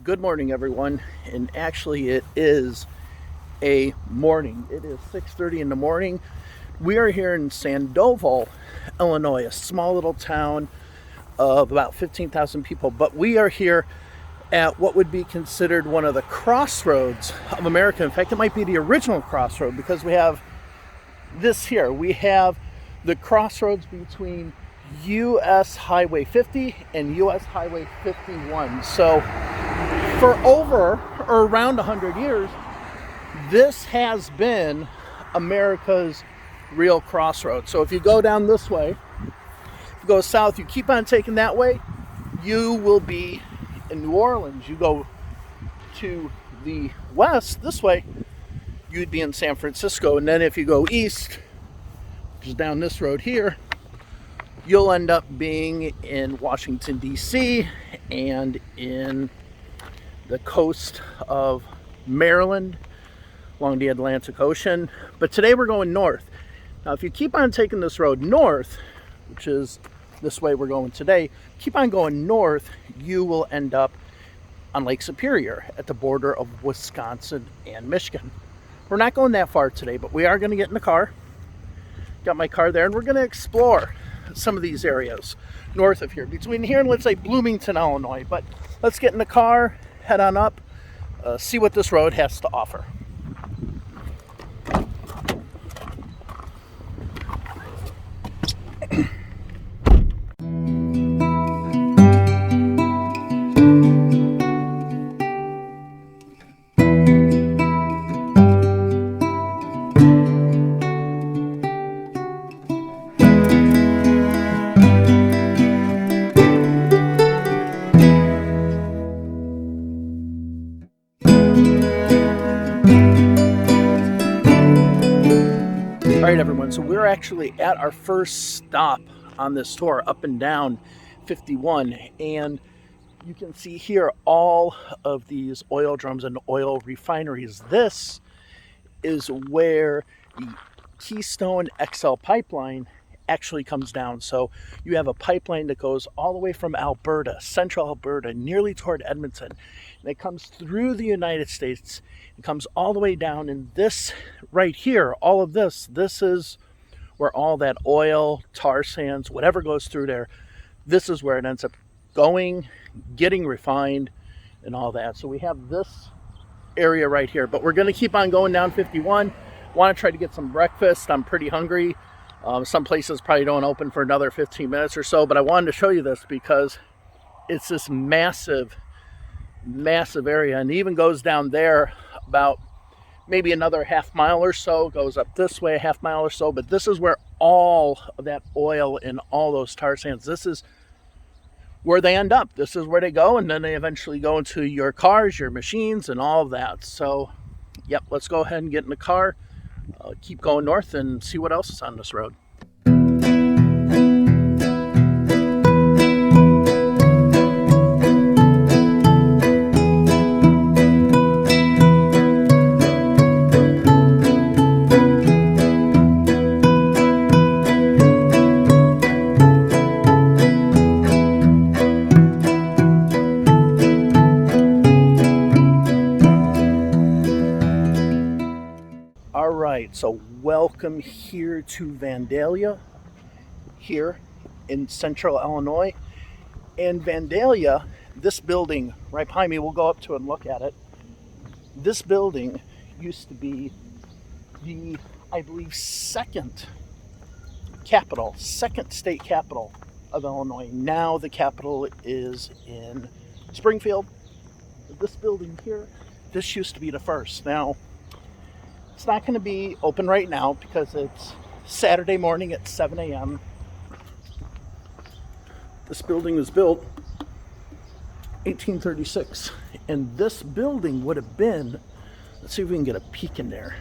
Good morning, everyone. And actually, it is a morning. It is 6:30 in the morning. We are here in Sandoval, Illinois, a small little town of about 15,000 people. But we are here at what would be considered one of the crossroads of America. In fact, it might be the original crossroad because we have this here. We have the crossroads between US Highway 50 and US Highway 51. So for over or around 100 years, this has been America's real crossroads. So if you go down this way, if you go south, you keep on taking that way, you will be in New Orleans. You go to the west this way, you'd be in San Francisco. And then if you go east, which is down this road here, you'll end up being in Washington, D.C. and in the coast of Maryland along the Atlantic Ocean. But today we're going north. Now, if you keep on taking this road north, which is this way we're going today, keep on going north, you will end up on Lake Superior at the border of Wisconsin and Michigan. We're not going that far today, but we are going to get in the car. Got my car there, and we're going to explore some of these areas north of here, between here and, let's say, Bloomington, Illinois. But let's get in the car, head on up, see what this road has to offer. All right, everyone, so we're actually at our first stop on this tour, up and down 51, and you can see here all of these oil drums and oil refineries. This is where the Keystone XL pipeline actually comes down. So you have a pipeline that goes all the way from Alberta, central Alberta, nearly toward Edmonton, and it comes through the United States. It comes all the way down, and this right here, all of this is where all that oil, tar sands, whatever goes through there, this is where it ends up going, getting refined, and all that. So we have this area right here, but we're going to keep on going down 51. Want to try to get some breakfast. I'm pretty hungry. Some places probably don't open for another 15 minutes or so, but I wanted to show you this because it's this massive area, and it even goes down there about maybe another half mile or so, goes up this way a half mile or so. But this is where all of that oil and all those tar sands, this is where they end up. This is where they go, and then they eventually go into your cars, your machines, and all of that. So yep, let's go ahead and get in the car, keep going north, and see what else is on this road. So welcome here to Vandalia, here in central Illinois. And Vandalia, this building right behind me, we'll go up to it and look at it. This building used to be the, I believe, second state capital of Illinois. Now the capital is in Springfield. This building here, this used to be the first. Now, it's not going to be open right now because it's Saturday morning at 7 a.m. This building was built 1836, and this building would have been, let's see if we can get a peek in there.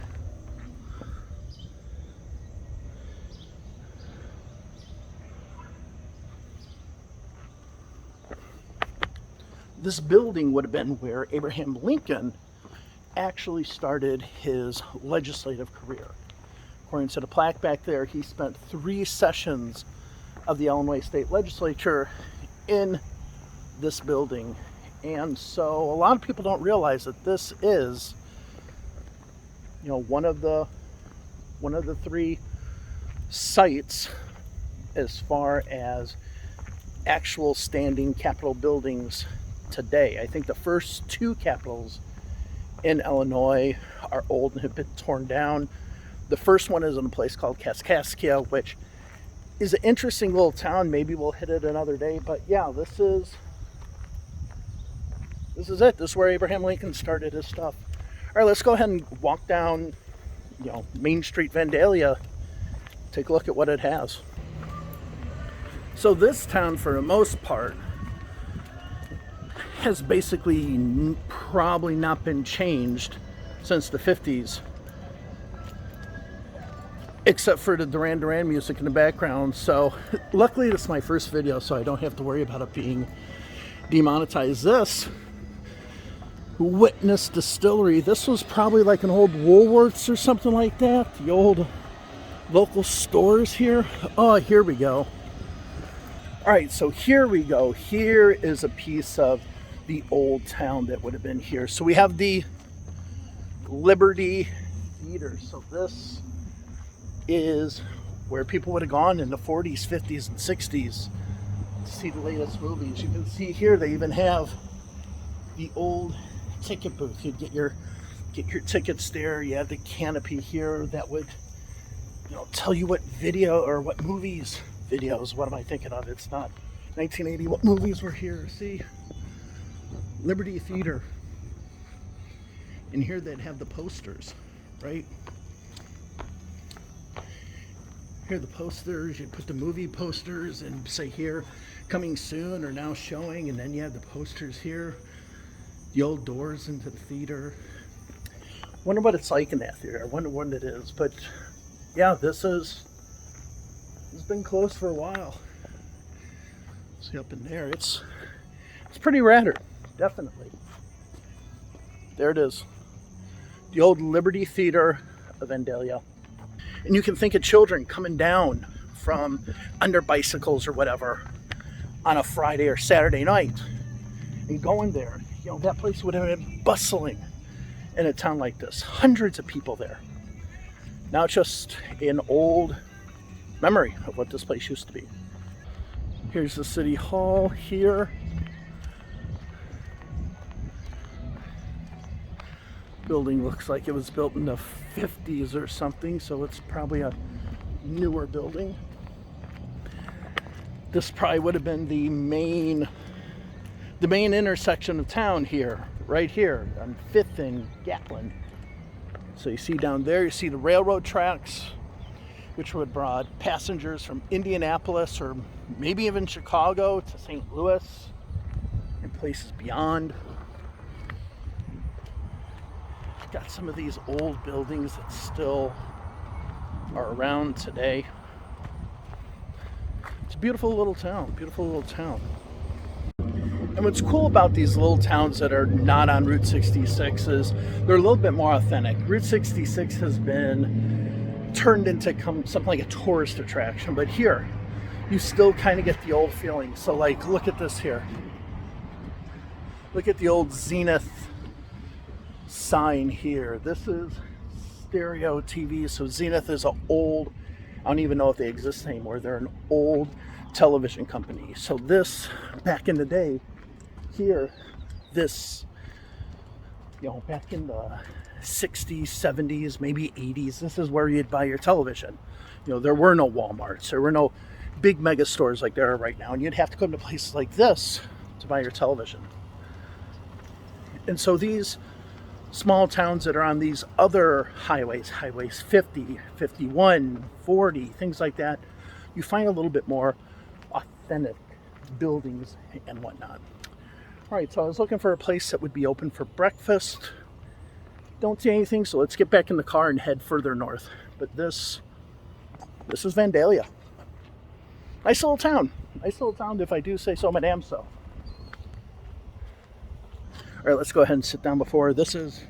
This building would have been where Abraham Lincoln actually started his legislative career. According to the plaque back there, he spent 3 sessions of the Illinois State Legislature in this building, And so a lot of people don't realize that this is, you know, one of the three sites as far as actual standing Capitol buildings today. I think the first two Capitols in Illinois are old and have been torn down. The first one is in a place called Kaskaskia, which is an interesting little town. Maybe we'll hit it another day, but yeah, this is it. This is where Abraham Lincoln started his stuff. All right, let's go ahead and walk down, you know, Main Street, Vandalia. Take a look at what it has. So this town, for the most part, has basically probably not been changed since the 50s, except for the Duran Duran music in the background. So luckily this is my first video, so I don't have to worry about it being demonetized. This Witness Distillery, this was probably like an old Woolworths or something like that. The old local stores here. Oh, here we go. All right, so here we go. Here is a piece of the old town that would have been here. So we have the Liberty Theater. So this is where people would have gone in the 40s, 50s, and 60s to see the latest movies. You can see here they even have the old ticket booth. You'd get your tickets there. You have the canopy here that would, you know, tell you what video or what movies. Videos, what am I thinking of? It's not 1980. What movies were here? See, Liberty Theater. And here they'd have the posters, right? Here are the posters. You'd put the movie posters and say here, coming soon or now showing, and then you have the posters here. The old doors into the theater. Wonder what it's like in that theater. I wonder what it is. But yeah, this has been closed for a while. See up in there, it's pretty rather, definitely. There it is, the old Liberty Theater of Vandalia. And you can think of children coming down from under bicycles or whatever on a Friday or Saturday night and going there. You know, that place would have been bustling in a town like this. Hundreds of people there. Now it's just an old memory of what this place used to be. Here's the city hall here. Building looks like it was built in the 50s or something, so it's probably a newer building. This probably would have been the main intersection of town here, right here on 5th and Gatlin. So you see down there, you see the railroad tracks, which would have brought passengers from Indianapolis or maybe even Chicago to St. Louis and places beyond. Got some of these old buildings that still are around today. It's a beautiful little town, beautiful little town. And what's cool about these little towns that are not on Route 66 is they're a little bit more authentic. Route 66 has been turned into something like a tourist attraction, but here you still kind of get the old feeling. So like, look at this here. Look at the old Zenith sign here. This is stereo TV. So Zenith is an old, I don't even know if they exist anymore. They're an old television company. So this, back in the day, here, this, you know, back in the 60s, 70s, maybe 80s, this is where you'd buy your television. You know, there were no Walmarts, there were no big mega stores like there are right now, and you'd have to come to places like this to buy your television. And so these small towns that are on these other highways 50, 51, 40, things like that, you find a little bit more authentic buildings and whatnot. All right, so I was looking for a place that would be open for breakfast. Don't see anything, so let's get back in the car and head further north. But this is Vandalia. Nice little town. Nice little town, if I do say so, madame so. All right, let's go ahead and sit down before. This is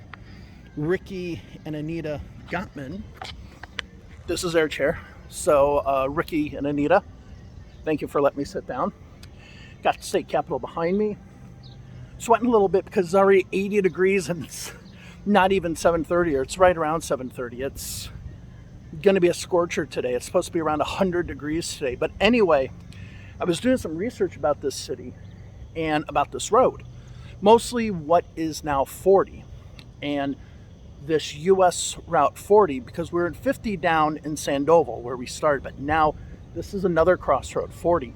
Ricky and Anita Gottman. This is their chair. So Ricky and Anita, thank you for letting me sit down. Got the state capitol behind me. sweating a little bit because it's already 80 degrees and it's not even 7:30, or it's right around 7:30. It's going to be a scorcher today. It's supposed to be around 100 degrees today. But anyway, I was doing some research about this city and about this road, mostly what is now 40 and this US Route 40, because we're in 50 down in Sandoval where we started, but now this is another crossroad, 40.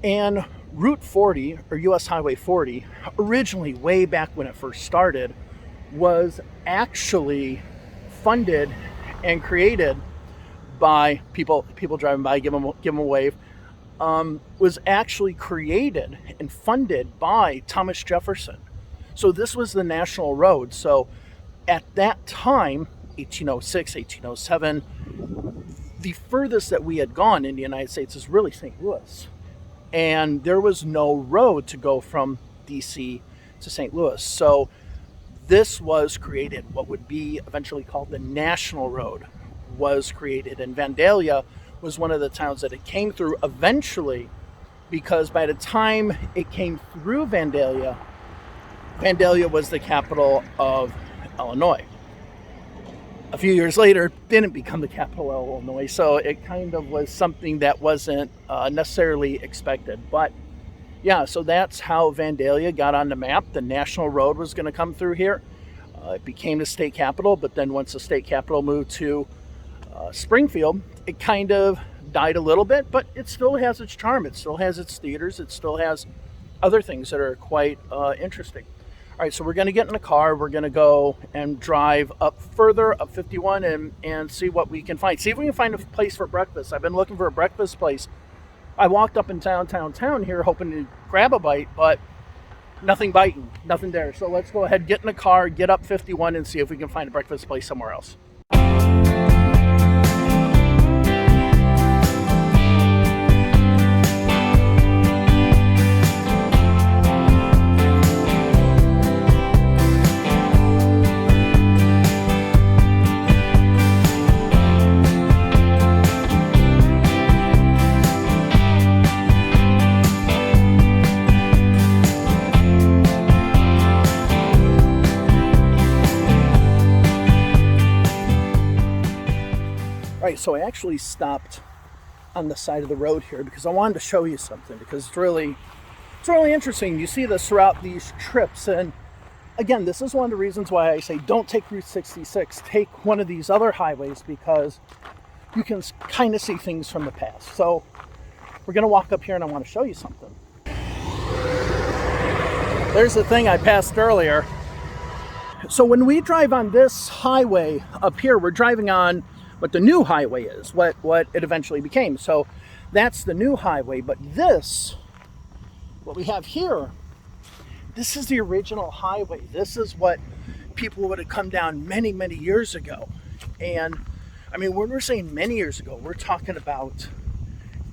And Route 40, or US Highway 40, originally way back when it first started, was actually funded and created by people driving by, give them a wave, was actually created and funded by Thomas Jefferson. So this was the national road. So at that time, 1806, 1807, the furthest that we had gone in the United States is really St. Louis. And there was no road to go from DC to St. Louis. So this was created. What would be eventually called the National Road was created. And Vandalia was one of the towns that it came through eventually, because by the time it came through Vandalia, Vandalia was the capital of Illinois. A few years later, it didn't become the capital of Illinois, so it kind of was something that wasn't necessarily expected. But yeah, so that's how Vandalia got on the map. The national road was going to come through here. It became the state capital, but then once the state capital moved to Springfield, it kind of died a little bit, but it still has its charm. It still has its theaters. It still has other things that are quite interesting. All right, so we're going to get in the car. We're going to go and drive up further, up 51, and see what we can find. See if we can find a place for breakfast. I've been looking for a breakfast place. I walked up in town here hoping to grab a bite, but nothing biting, nothing there. So let's go ahead, get in the car, get up 51, and see if we can find a breakfast place somewhere else. So I actually stopped on the side of the road here because I wanted to show you something, because it's really interesting. You see this throughout these trips, and again, this is one of the reasons why I say don't take Route 66. Take one of these other highways, because you can kind of see things from the past. So we're going to walk up here and I want to show you something. There's the thing I passed earlier. So when we drive on this highway up here, we're driving on what the new highway is, what it eventually became. So that's the new highway. But this, what we have here, this is the original highway. This is what people would have come down many, many years ago. And I mean, when we're saying many years ago, we're talking about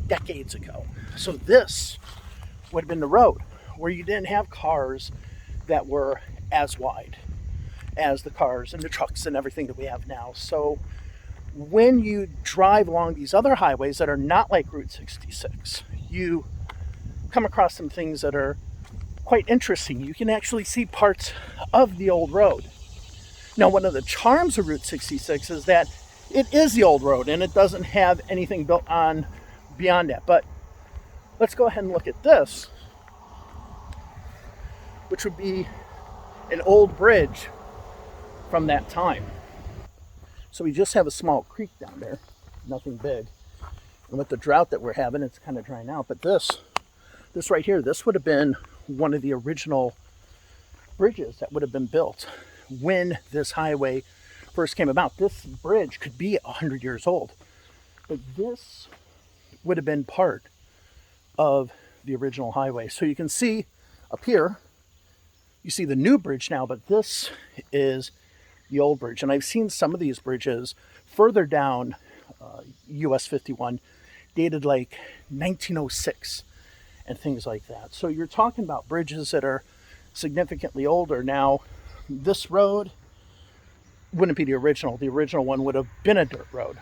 decades ago. So this would have been the road where you didn't have cars that were as wide as the cars and the trucks and everything that we have now. So when you drive along these other highways that are not like Route 66, you come across some things that are quite interesting. You can actually see parts of the old road. Now, one of the charms of Route 66 is that it is the old road and it doesn't have anything built on beyond that. But let's go ahead and look at this, which would be an old bridge from that time. So we just have a small creek down there, nothing big. And with the drought that we're having, it's kind of drying out. But this right here, this would have been one of the original bridges that would have been built when this highway first came about. This bridge could be 100 years old, but this would have been part of the original highway. So you can see up here, you see the new bridge now, but this is the old bridge. And I've seen some of these bridges further down US 51, dated like 1906 and things like that. So you're talking about bridges that are significantly older. Now, this road wouldn't be the original. The original one would have been a dirt road.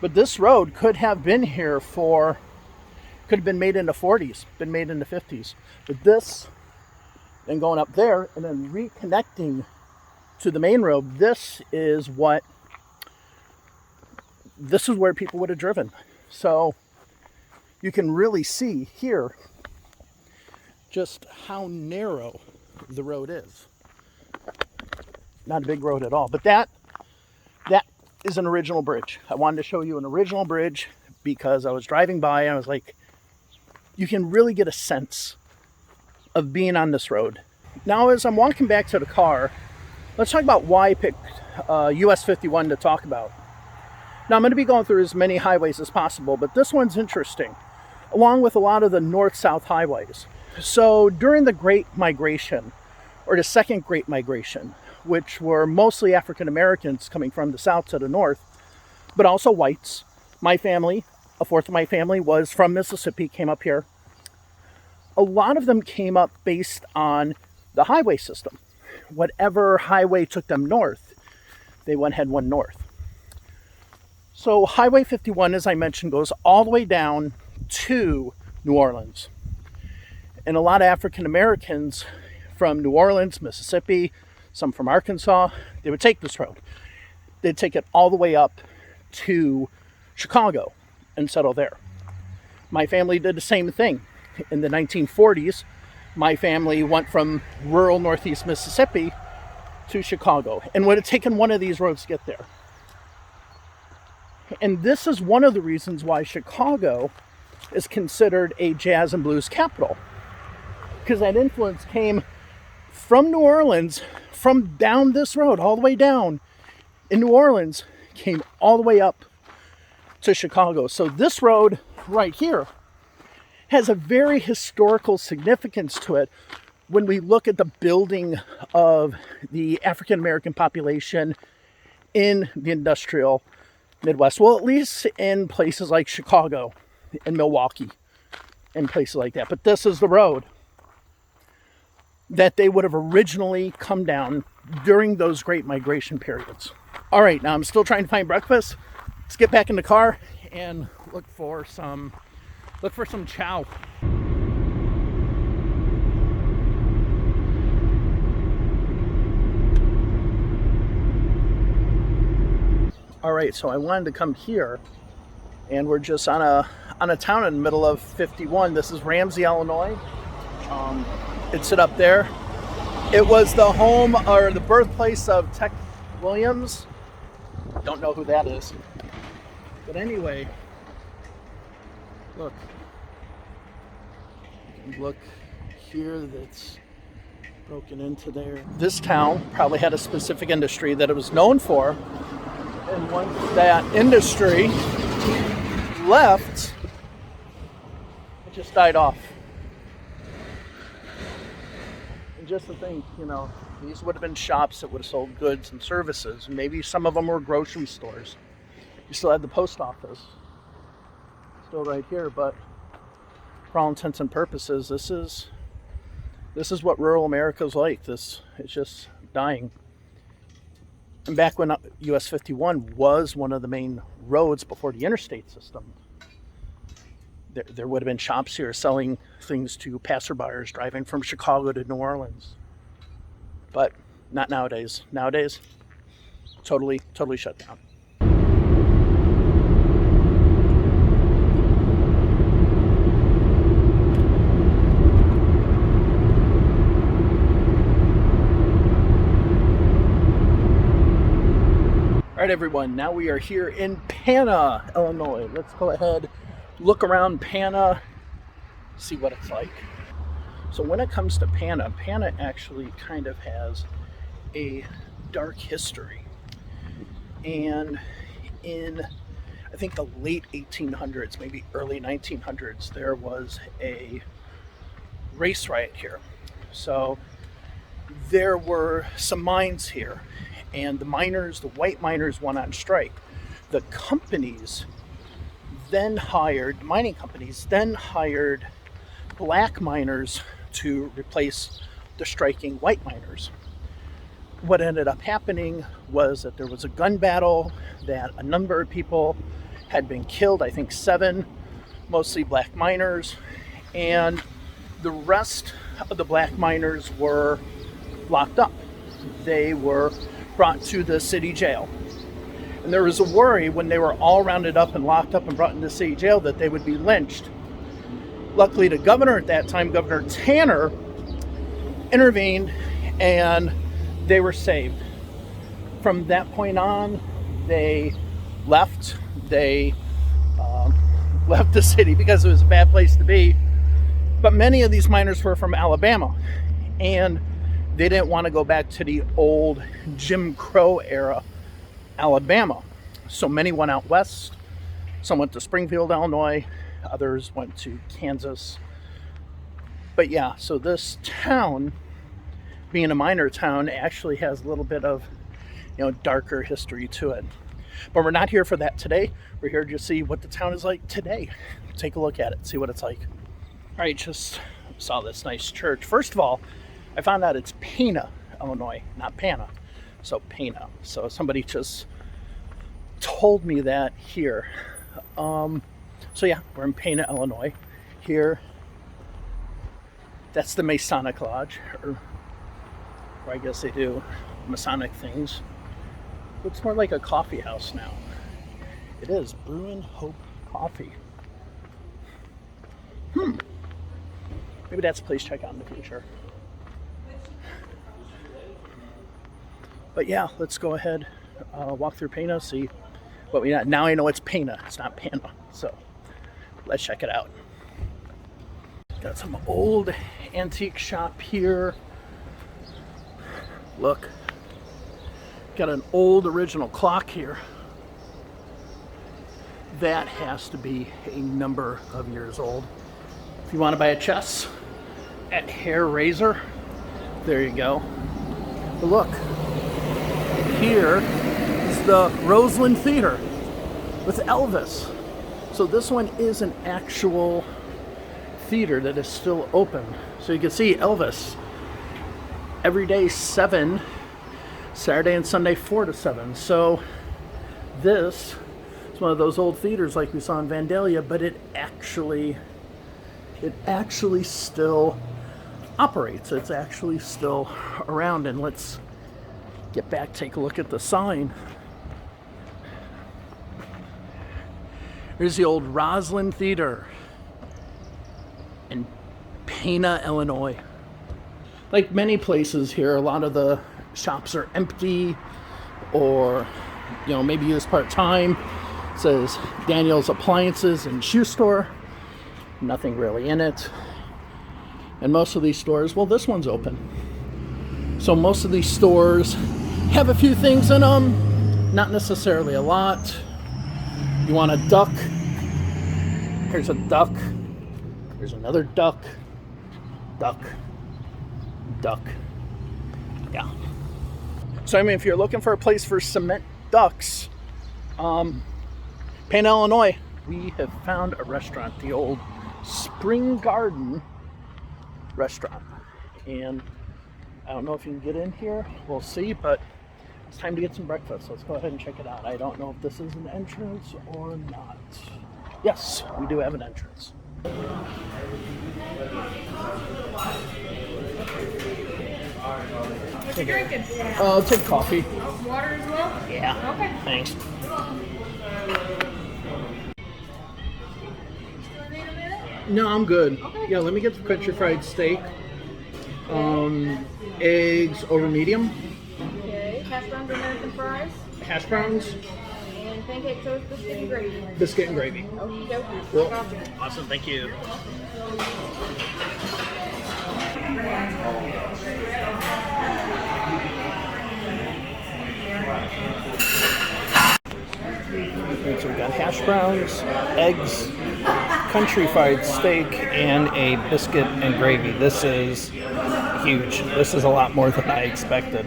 But this road could have been here could have been made in the 40s, been made in the 50s. But this then going up there, and then reconnecting to the main road. This is where people would have driven. So you can really see here just how narrow the road is. Not a big road at all, but that is an original bridge. I wanted to show you an original bridge because I was driving by and I was like, you can really get a sense of being on this road. Now, as I'm walking back to the car, let's talk about why I picked US 51 to talk about. Now, I'm going to be going through as many highways as possible, but this one's interesting, along with a lot of the north-south highways. So during the Great Migration, or the Second Great Migration, which were mostly African Americans coming from the south to the north, but also whites. My family, a fourth of my family, was from Mississippi, came up here. A lot of them came up based on the highway system. Whatever highway took them north, they went head one north. So Highway 51, as I mentioned, goes all the way down to New Orleans. And a lot of African Americans from New Orleans, Mississippi, some from Arkansas, they would take this road. They'd take it all the way up to Chicago and settle there. My family did the same thing. In the 1940s, my family went from rural northeast Mississippi to Chicago and would have taken one of these roads to get there. And this is one of the reasons why Chicago is considered a jazz and blues capital, because that influence came from New Orleans, from down this road, all the way down in New Orleans, came all the way up to Chicago. So this road right here has a very historical significance to it when we look at the building of the African American population in the industrial Midwest. Well, at least in places like Chicago and Milwaukee and places like that. But this is the road that they would have originally come down during those great migration periods. All right, now I'm still trying to find breakfast. Let's get back in the car and look for some chow. All right, so I wanted to come here, and we're just on a town in the middle of 51. This is Ramsey, Illinois. It's it up there. It was the home or the birthplace of Tech Williams. Don't know who that is. But anyway, look here, that's broken into there. This town probably had a specific industry that it was known for. And once that industry left, it just died off. And just to think, these would have been shops that would have sold goods and services. Maybe some of them were grocery stores. You still had the post office still right here, but for all intents and purposes, this is what rural America's like. It's just dying. And back when US 51 was one of the main roads before the interstate system, there would have been shops here selling things to passerbyers driving from Chicago to New Orleans. But not nowadays. Nowadays, totally shut down. All right, everyone, now we are here in Pana, Illinois. Let's go ahead, look around Pana, see what it's like. So when it comes to Pana, Pana actually kind of has a dark history. And in, I think, the late 1800s, maybe early 1900s, there was a race riot here. So there were some mines here, and the white miners went on strike. The companies then hired, mining companies then hired black miners to replace the striking white miners. What ended up happening was that there was a gun battle, that a number of people had been killed, I think 7, mostly black miners, and the rest of the black miners were locked up. They were brought to the city jail. And there was a worry when they were all rounded up and locked up and brought into city jail that they would be lynched. Luckily, the governor at that time, Governor Tanner, intervened and they were saved. From that point on, they left. They left the city because it was a bad place to be. But many of these miners were from Alabama, and they didn't want to go back to the old Jim Crow era Alabama. So many went out west. Some went to Springfield, Illinois. Others went to Kansas. But yeah, so this town, being a miner town, actually has a little bit of, darker history to it. But we're not here for that today. We're here to see what the town is like today. Take a look at it, see what it's like. All right, just saw this nice church. First of all, I found out it's Pana, Illinois, not Pana. So Pana. So somebody just told me that here. So yeah, we're in Pana, Illinois. Here, that's the Masonic Lodge, or I guess they do Masonic things. Looks more like a coffee house now. It is Brew and Hope Coffee. Maybe that's a place to check out in the future. But yeah, let's go ahead, walk through Pana, see what we got. Now I know it's Pana, it's not Pana. So let's check it out. Got some old antique shop here. Look, got an old original clock here. That has to be a number of years old. If you want to buy a chess at Hair Razor, there you go. But look, here is the Roseland Theater with Elvis. So this one is an actual theater that is still open. So you can see Elvis every day 7, Saturday and Sunday 4 to 7. So this is one of those old theaters like we saw in Vandalia, but it actually still operates. It's actually still around. And let's get back, take a look at the sign. Here's the old Roseland Theater in Pana, Illinois. Like many places here, a lot of the shops are empty or, maybe used part-time. It says Daniel's Appliances and Shoe Store. Nothing really in it. And most of these stores, well, this one's open. So most of these stores have a few things in them, not necessarily a lot. You want a duck? Here's a duck. There's another duck. Duck. Duck. Yeah. So if you're looking for a place for cement ducks, Pana, Illinois, we have found a restaurant, the old Spring Garden restaurant. And I don't know if you can get in here. We'll see, but it's time to get some breakfast. Let's go ahead and check it out. I don't know if this is an entrance or not. Yes, we do have an entrance. What you drinking? I'll take coffee. Water as well? Yeah. Okay. Thanks. Still need a minute? No, I'm good. Okay. Yeah, let me get the country fried steak. Eggs over medium. Okay. Hash browns, American fries, Hash browns, and pancake toast, biscuit and gravy. biscuit and gravy. Okie dokie. Cool. Gotcha. Awesome, thank you. And so we got hash browns, eggs, country fried steak, and a biscuit and gravy. This is huge. This is a lot more than I expected.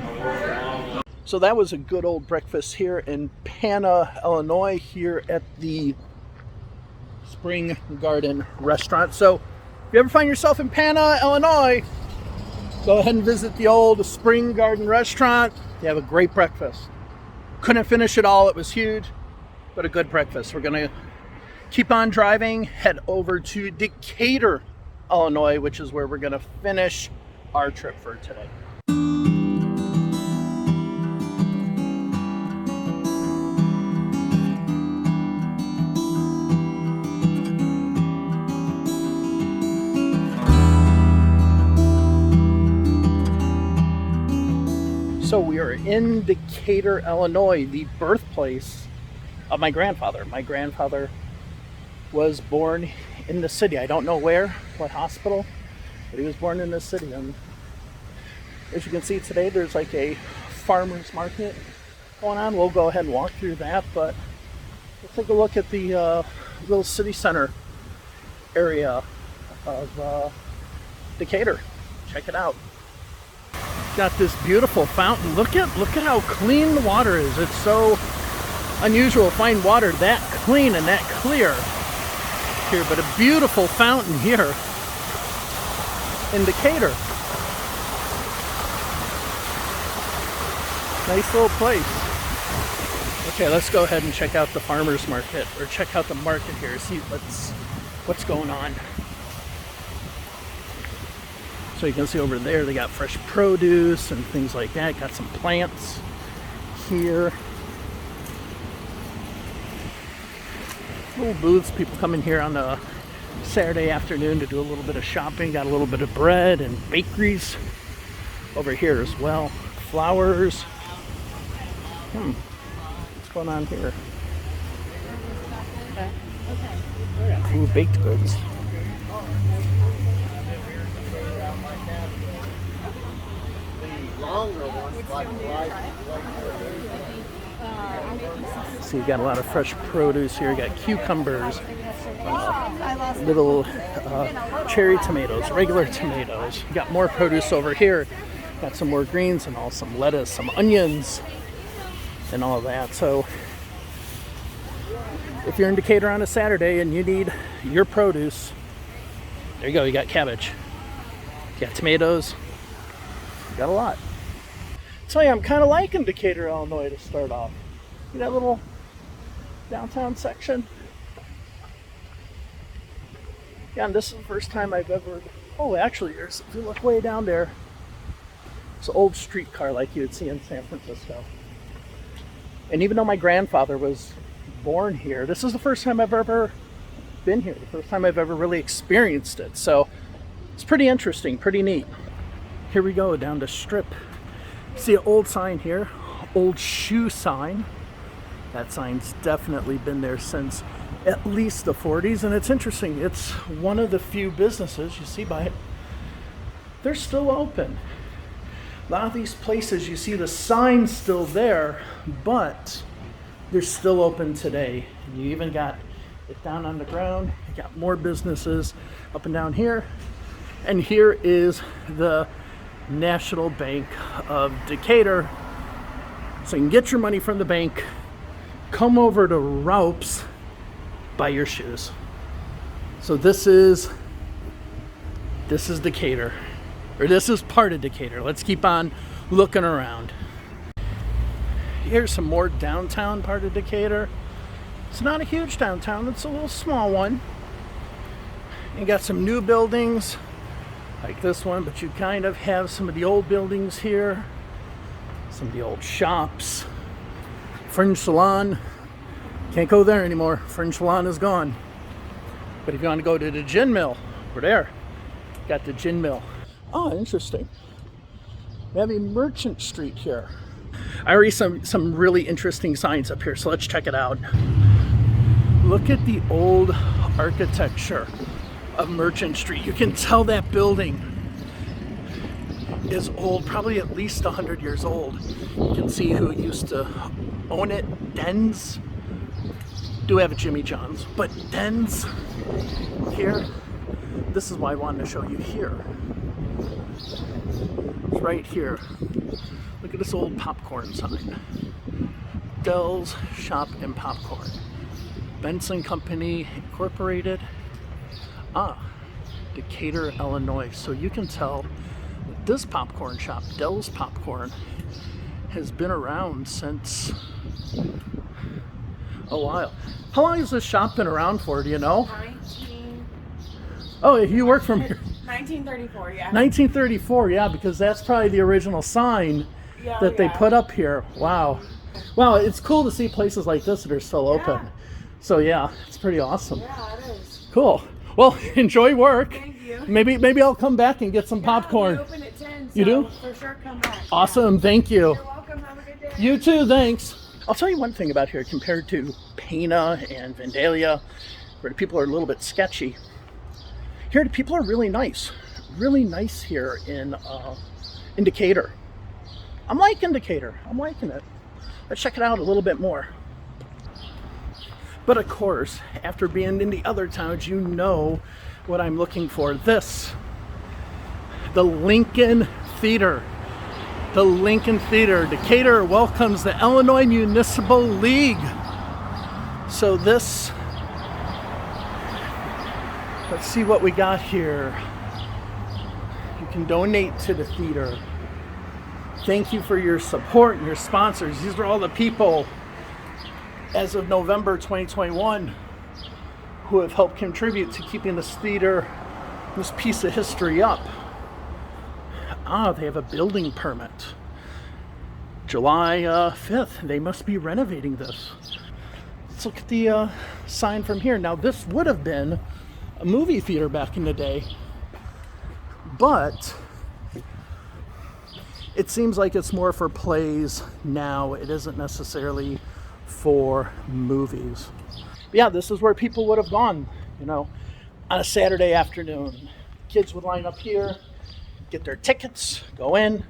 So that was a good old breakfast here in Pana, Illinois, here at the Spring Garden restaurant. So if you ever find yourself in Pana, Illinois, go ahead and visit the old Spring Garden restaurant. They have a great breakfast. Couldn't finish it all, it was huge, but a good breakfast. We're gonna keep on driving, head over to Decatur, Illinois, which is where we're going to finish our trip for today. So we are in Decatur, Illinois, the birthplace of my grandfather. My grandfather was born in the city. I don't know where, what hospital, but he was born in the city. And as you can see today, there's like a farmer's market going on. We'll go ahead and walk through that, but let's take a look at the little city center area of Decatur. Check it out. Got this beautiful fountain. Look at how clean the water is. It's so unusual to find water that clean and that clear here, but a beautiful fountain here in Decatur. Nice little place. Okay, let's go ahead and check out the farmer's market, or check out the market here, see what's going on. So you can see over there they got fresh produce and things like that. Got some plants here. Little booths, people come in here on a Saturday afternoon to do a little bit of shopping. Got a little bit of bread and bakeries over here as well. Flowers. What's going on here? Ooh, baked goods. So you got a lot of fresh produce here. You got cucumbers, little cherry tomatoes, regular tomatoes. You got more produce over here. Got some more greens and all, some lettuce, some onions, and all that. So if you're in Decatur on a Saturday and you need your produce, there you go. You got cabbage, you got tomatoes, you got a lot. Tell you, I'm kind of liking Decatur, Illinois to start off. You got a little downtown section. Yeah, and this is the first time I've ever, oh actually there's, if you look way down there, it's an old streetcar like you would see in San Francisco. And even though my grandfather was born here, this is the first time I've ever been here, the first time I've ever really experienced it. So it's pretty interesting, pretty neat. Here we go down the strip. See an old sign here, old shoe sign. That sign's definitely been there since at least the 40s, and it's interesting. It's one of the few businesses you see by it. They're still open. A lot of these places, you see the sign still there, but they're still open today. And you even got it down on the ground. You got more businesses up and down here. And here is the National Bank of Decatur. So you can get your money from the bank, come over to Raups, buy your shoes. So this is Decatur, or this is part of Decatur. Let's keep on looking around. Here's some more downtown part of Decatur. It's not a huge downtown, it's a little small one. You got some new buildings like this one, but you kind of have some of the old buildings here, some of the old shops. Fringe Salon, can't go there anymore. Fringe Salon is gone. But if you want to go to the gin mill, we're there. Got the gin mill. Oh, interesting. We have a Merchant Street here. I already some really interesting signs up here, so let's check it out. Look at the old architecture of Merchant Street. You can tell that building is old, probably at least 100 years old. You can see who used to own it. Den's do have a Jimmy John's, but Den's here. This is why I wanted to show you here. It's right here. Look at this old popcorn sign. Dell's Shop and Popcorn. Benson Company Incorporated. Decatur, Illinois. So you can tell that this popcorn shop, Dell's Popcorn, has been around since a while. How long has this shop been around for, do you know? Oh, you work from here. 1934, yeah. 1934, yeah, because that's probably the original sign Yeah, that they yeah. put up here. Wow. Wow, it's cool to see places like this that are still open. Yeah. So yeah, it's pretty awesome. Yeah, it is. Cool. Well, enjoy work. Thank you. Maybe I'll come back and get some popcorn. We open at 10, You do? For sure, come back. Awesome, thank you. You're welcome. Have a good day. You too, thanks. I'll tell you one thing about here compared to Pana and Vandalia, where the people are a little bit sketchy. Here, the people are really nice here in Decatur. I'm liking Decatur. I'm liking it. Let's check it out a little bit more. But of course, after being in the other towns, you know what I'm looking for. This, the Lincoln Theater. The Lincoln Theater. Decatur welcomes the Illinois Municipal League. So this, let's see what we got here. You can donate to the theater. Thank you for your support and your sponsors. These are all the people as of November 2021 who have helped contribute to keeping this theater, this piece of history up. Ah, they have a building permit. July 5th. They must be renovating this. Let's look at the sign from here. Now, this would have been a movie theater back in the day, but it seems like it's more for plays now. It isn't necessarily for movies. But yeah, this is where people would have gone, you know, on a Saturday afternoon. Kids would line up here, get their tickets, go in,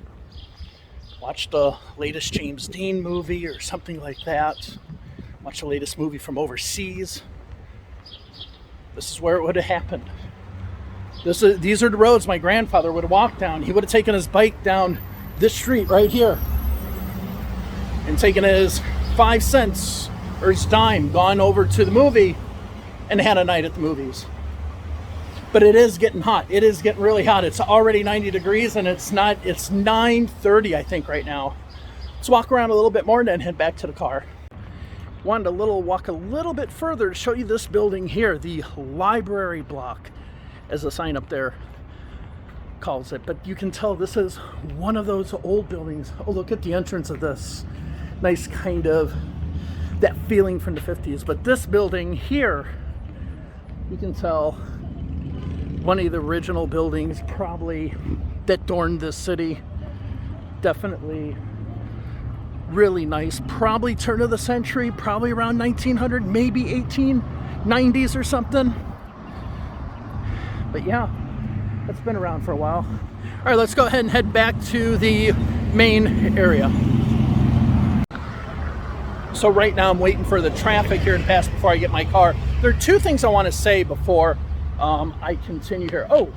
watch the latest James Dean movie or something like that, watch the latest movie from overseas. This is where it would have happened. These are the roads my grandfather would have walked down. He would have taken his bike down this street right here and taken his 5 cents or his dime, gone over to the movie and had a night at the movies. But it is getting hot. It is getting really hot. It's already 90 degrees and it's 9:30 I think right now. Let's walk around a little bit more and then head back to the car. Wanted to walk a little bit further to show you this building here, the library block, as the sign up there calls it. But you can tell this is one of those old buildings. Oh, look at the entrance of this. Nice kind of that feeling from the 50s. But this building here, you can tell one of the original buildings probably that adorned this city. Definitely really nice. Probably turn of the century, probably around 1900, maybe 1890s or something. But yeah, it's been around for a while. All right, let's go ahead and head back to the main area. So right now I'm waiting for the traffic here to pass before I get my car. There are two things I want to say before I continue here. Oh,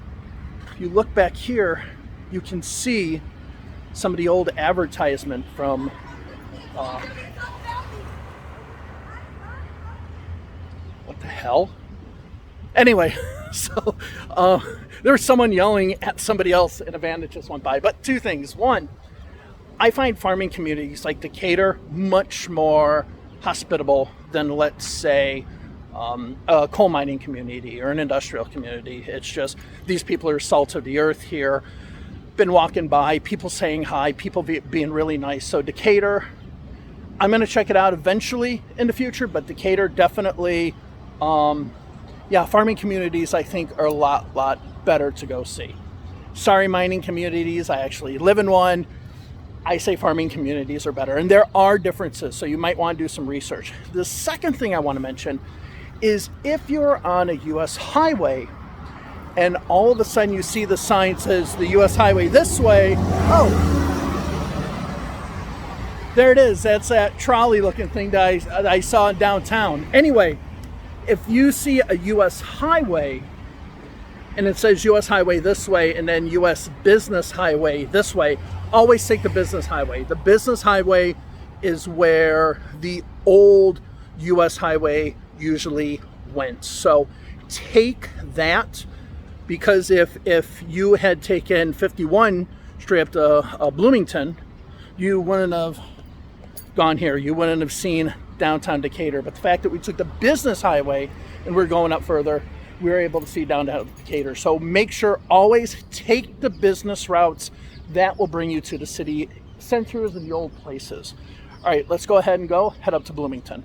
if you look back here, you can see some of the old advertisement from what the hell? Anyway, so there was someone yelling at somebody else in a van that just went by. But two things. One, I find farming communities like Decatur much more hospitable than, let's say, a coal mining community or an industrial community. It's just these people are salt of the earth here. Been walking by, people saying hi, people being really nice. So Decatur, I'm going to check it out eventually in the future, but Decatur definitely, yeah, farming communities I think are a lot better to go see. Sorry, mining communities, I actually live in one. I say farming communities are better, and there are differences, so you might want to do some research. The second thing I want to mention is if you're on a U.S. highway and all of a sudden you see the sign says the U.S. highway this way, oh, there it is. That's that trolley looking thing that I saw in downtown. Anyway, if you see a U.S. highway and it says U.S. highway this way and then U.S. business highway this way, always take the business highway. The business highway is where the old U.S. highway usually went. So take that, because if you had taken 51 straight up to Bloomington, you wouldn't have gone here. You wouldn't have seen downtown Decatur. But the fact that we took the business highway and we're going up further, we were able to see down to Decatur. So make sure always take the business routes. That will bring you to the city centers and the old places. All right, let's go ahead and head up to Bloomington.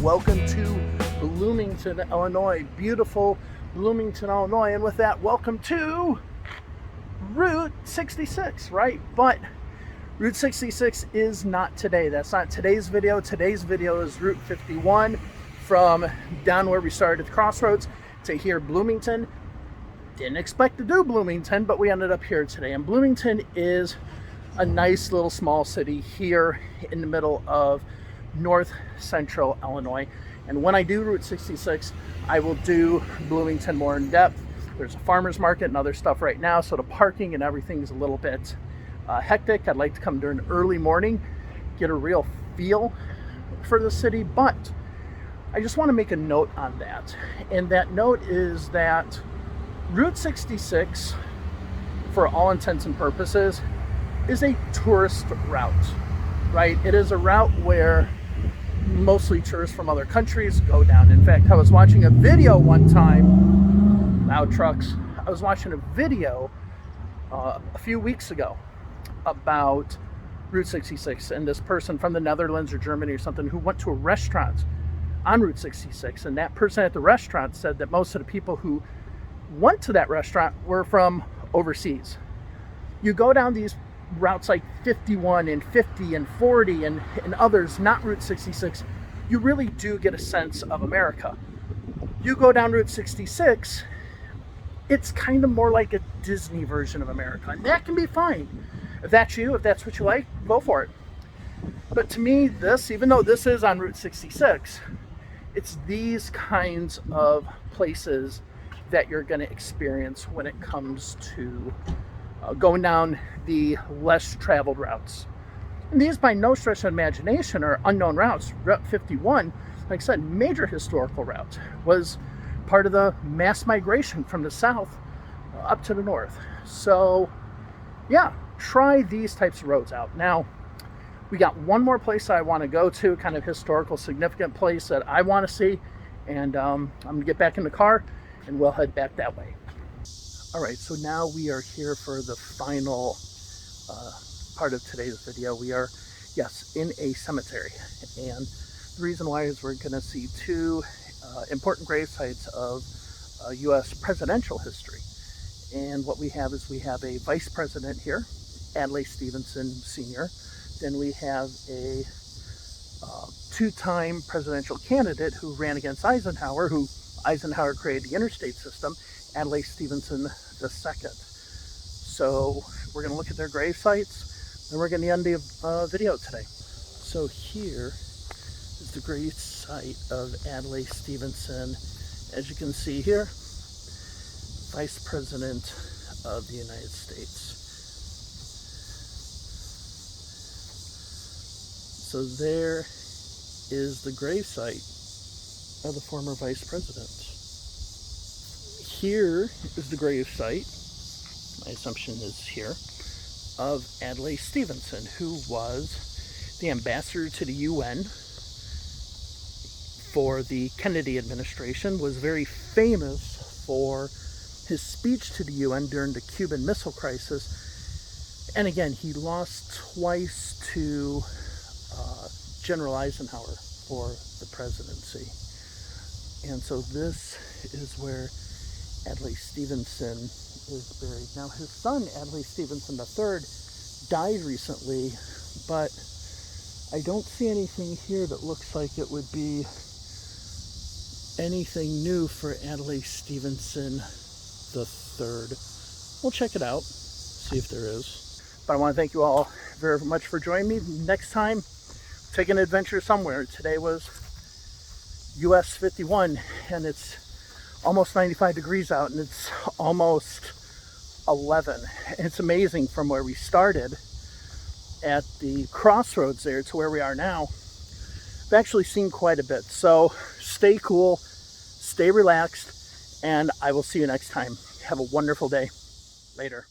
Welcome to Bloomington, Illinois. Beautiful Bloomington, Illinois. And with that, welcome to Route 66, right? But Route 66 is not today. That's not today's video. Today's video is Route 51 from down where we started at the crossroads to here, Bloomington. Didn't expect to do Bloomington, but we ended up here today. And Bloomington is a nice little small city here in the middle of north central Illinois. And when I do Route 66, I will do Bloomington more in depth. There's a farmer's market and other stuff right now, so the parking and everything is a little bit hectic. I'd like to come during early morning, get a real feel for the city, but I just want to make a note on that. And that note is that Route 66, for all intents and purposes, is a tourist route, right? It is a route where mostly tourists from other countries go down. In fact, I was watching a video one time, loud trucks, I was watching a video a few weeks ago about Route 66 and this person from the Netherlands or Germany or something who went to a restaurant on Route 66, and that person at the restaurant said that most of the people who went to that restaurant were from overseas. You go down these routes like 51 and 50 and 40 and others, not Route 66, you really do get a sense of America. You go down Route 66, it's kind of more like a Disney version of America, and that can be fine. If that's you, if that's what you like, go for it. But to me, this, even though this is on Route 66, it's these kinds of places that you're going to experience when it comes to going down the less traveled routes. And these, by no stretch of imagination, are unknown routes. Route 51, like I said, major historical route, was part of the mass migration from the south up to the north. So yeah, try these types of roads out. Now, we got one more place I want to go to, kind of historical significant place that I want to see, and I'm going to get back in the car and we'll head back that way. All right, so now we are here for the final part of today's video. We are, yes, in a cemetery. And the reason why is we're going to see two important grave sites of U.S. presidential history. And what we have is we have a vice president here, Adlai Stevenson Sr. Then we have a two-time presidential candidate who ran against Eisenhower, who Eisenhower created the interstate system, Adlai Stevenson II. So we're going to look at their grave sites, and we're going to end the video today. So here is the grave site of Adlai Stevenson. As you can see here, Vice President of the United States. So there is the grave site of the former Vice President. Here is the grave site, my assumption is here, of Adlai Stevenson, who was the ambassador to the UN for the Kennedy administration, was very famous for his speech to the UN during the Cuban Missile Crisis. And again, he lost twice to General Eisenhower for the presidency. And so this is where Adlai Stevenson is buried. Now his son, Adlai Stevenson III, died recently, but I don't see anything here that looks like it would be anything new for Adlai Stevenson the third. We'll check it out, see if there is. But I want to thank you all very much for joining me. Next time, take an adventure somewhere. Today was US 51 and it's almost 95 degrees out and it's almost 11. It's amazing from where we started at the crossroads there to where we are now. I've actually seen quite a bit. So stay cool, stay relaxed, and I will see you next time. Have a wonderful day. Later.